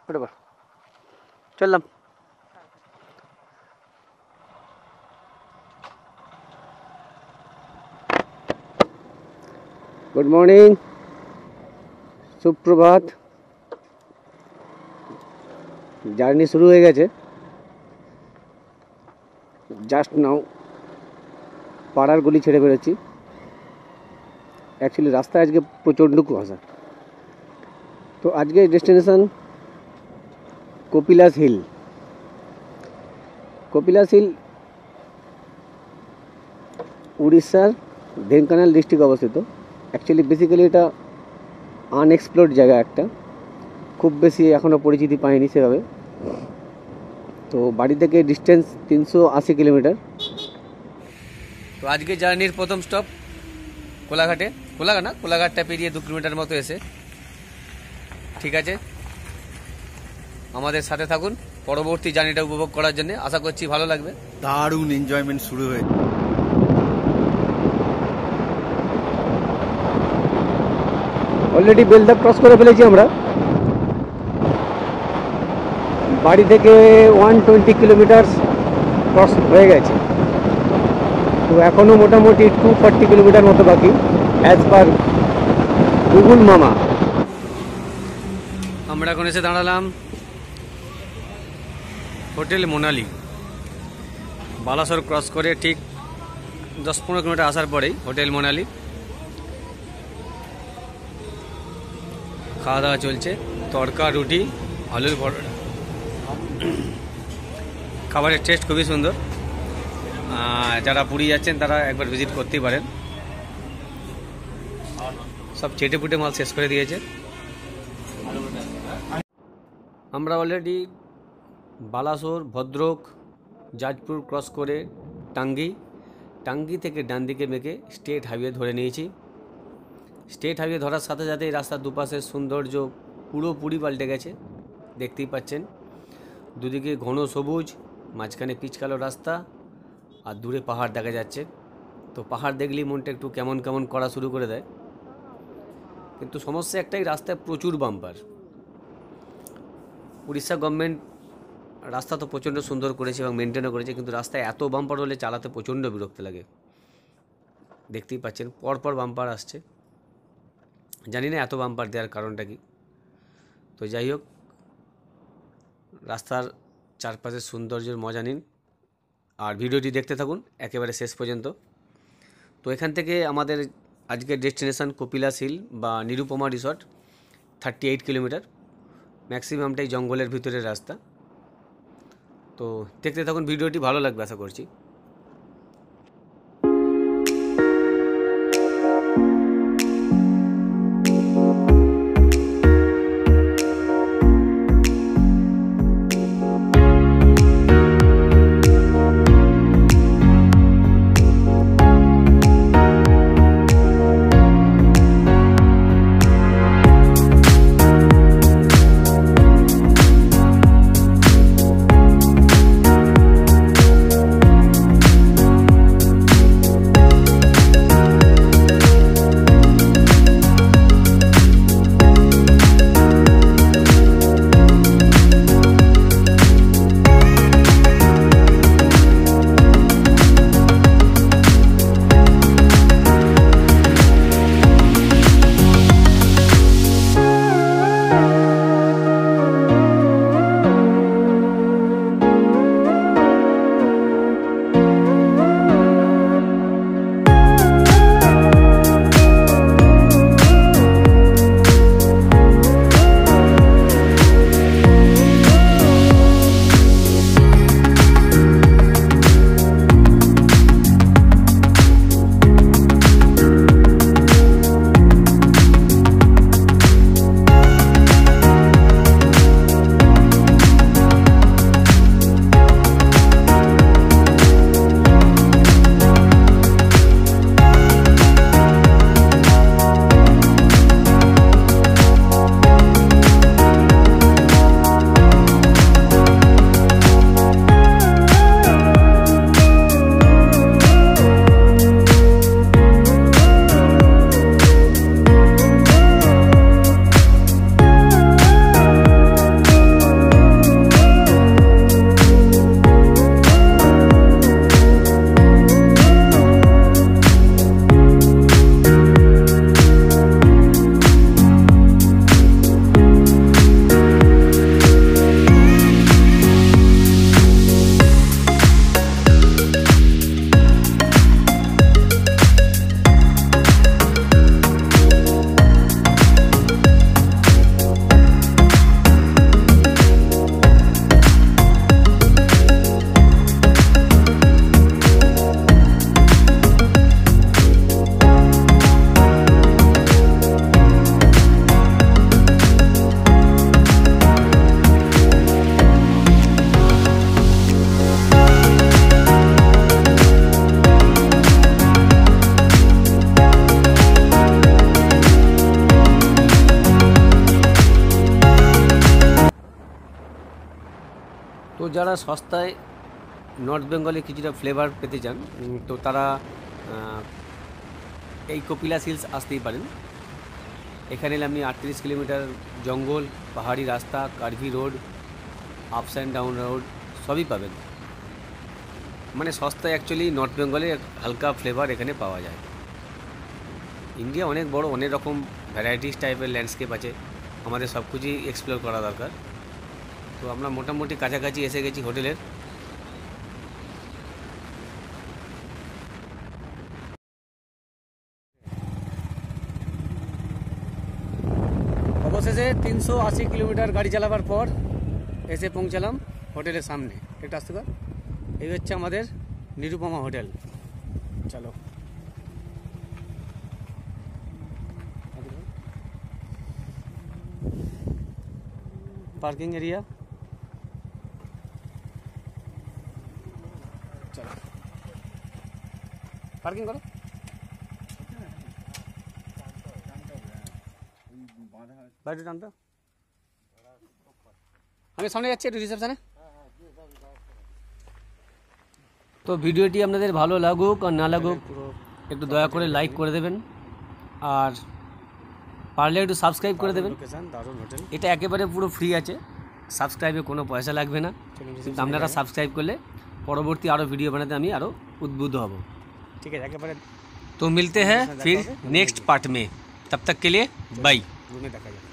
বরাবর চললাম। Good morning, সুপ্রভাত। জার্নি শুরু হয়ে গেছে। জাস্ট নাও পাড়ার গলি ছেড়ে বেরোচ্ছি। অ্যাকচুয়ালি রাস্তায় আজকে প্রচণ্ড কুয়াশা। তো আজকে destination Kapilash hill. Kapilash hill উড়িষ্যার ঢেঙ্কানাল ডিস্ট্রিক্ট অবস্থিত। অ্যাকচুয়ালি বেসিক্যালি এটা আনএক্সপ্লোর্ড জায়গা একটা, খুব বেশি এখনও পরিচিতি পায়নি সেভাবে। তো বাড়ি থেকে ডিস্টেন্স 380 কিলোমিটার। তো আজকে জার্নির প্রথম স্টপ কোলাঘাটে। কোলাঘাটটা পেরিয়ে 2 কিলোমিটার মতো এসে। ঠিক আছে, আমাদের সাথে থাকুন পরবর্তী জার্নিটা উপভোগ করার জন্য। আশা করছি ভালো লাগবে। দারুণ এনজয়মেন্ট শুরু হয়ে অলরেডি বেলদা ক্রস করে ফেলেছি আমরা। বাড়ি থেকে 120 কিলোমিটার ক্রস হয়ে গেছে। তো এখনও মোটামুটি 240 কিলোমিটার মতো বাকি অ্যাজ পার গুগল মামা। আমরা এখন এসে দাঁড়ালাম হোটেল মোনালি। বালাসোর ক্রস করে ঠিক 10-15 কিলোমিটার আসার পরেই হোটেল মোনালি। খাওয়া দাওয়া চলছে, তড়কা, রুটি, আলুর পরোটা। খাবারের টেস্ট খুবই সুন্দর। যারা পুরী যাচ্ছেন তারা একবার ভিজিট করতেই পারেন। সব চেটে পুটে মাল শেষ করে দিয়েছে। আমরা অলরেডি বালাসোর, ভদ্রক, জাজপুর ক্রস করে টাঙ্গি থেকে ডান দিকে মেঘে স্টেট হাইওয়ে ধরে নিয়েছি। স্টেট হাইওয়ে ধরার সাথে সাথেই রাস্তার দুপাশের সৌন্দর্য পুরোপুরি পাল্টে গেছে। দেখতেই পাচ্ছেন দুদিকে ঘন সবুজ, মাঝখানে পিচকালো রাস্তা, আর দূরে পাহাড় দেখা যাচ্ছে। তো পাহাড় দেখলেই মনটা একটু কেমন কেমন করা শুরু করে দেয়। কিন্তু সমস্যা একটাই, রাস্তায় প্রচুর বাম্পার। উড়িষ্যা গভর্নমেন্ট রাস্তা তো প্রচণ্ড সুন্দর করেছে এবং মেনটেনও করেছে, কিন্তু রাস্তায় এত বাম্পার হলে চালাতে প্রচণ্ড বিরক্ত লাগে। দেখতেই পাচ্ছেন পরপর বাম্পার আসছে। জানি না এত বাম্পার দেওয়ার কারণটা কি। তো যাই হোক, রাস্তার চারপাশের সৌন্দর্যের মজা নিন আর ভিডিওটি দেখতে থাকুন একেবারে শেষ পর্যন্ত। তো এখান থেকে আমাদের আজকের ডেস্টিনেশন কপিলাস হিল বা নিরুপমা রিসর্ট, 38 কিলোমিটার। ম্যাক্সিমামটাই জঙ্গলের ভিতরের রাস্তা। তো দেখতে থাকুন ভিডিওটি, ভালো লাগবে আশা করছি। তো যারা সস্তায় নর্থ বেঙ্গলে কিছুটা ফ্লেভার পেতে চান তো তারা এই কপিলাস হিলস আসতেই পারেন। এখানে এলে আপনি 38 কিলোমিটার জঙ্গল, পাহাড়ি রাস্তা, Karvy road, ups and down road সবই পাবেন। মানে সস্তায় অ্যাকচুয়ালি নর্থ বেঙ্গলে হালকা ফ্লেভার এখানে পাওয়া যায়। ইন্ডিয়া অনেক বড়, অনেক রকম ভ্যারাইটিস টাইপের ল্যান্ডস্কেপ আছে, আমাদের সব কিছুই এক্সপ্লোর করা দরকার। তো আমরা মোটামুটি কাছাকাছি এসে গেছি হোটেলের। অবশেষে 380 কিলোমিটার গাড়ি চালাবার পর এসে পৌঁছালাম হোটেলের সামনে। একটু আসতে পার, এই হচ্ছে আমাদের নিরুপমা হোটেল। চলো পার্কিং এরিয়া, চলো পার্কিং করো। গাড়ি টানতো, আমি সামনে যাচ্ছি একটু রিসেপশনে। তো ভিডিওটি আপনাদের ভালো লাগুক আর না লাগুক একটু দয়া করে লাইক করে দেবেন, আর পারলে একটু সাবস্ক্রাইব করে দেবেন। এটা একেবারে পুরো ফ্রি আছে, সাবস্ক্রাইবে কোনো পয়সা লাগবে না, কিন্তু আপনারা সাবস্ক্রাইব করলে পরবর্তী আরও ভিডিও বানাতে আমি আরও উদ্বুদ্ধ হব। ঠিক আছে একেবারে। তো মিলতে হ্যাঁ ফির নেক্সট পার্ট में, तब तक के लिए बाय। रूम में देखा जाए।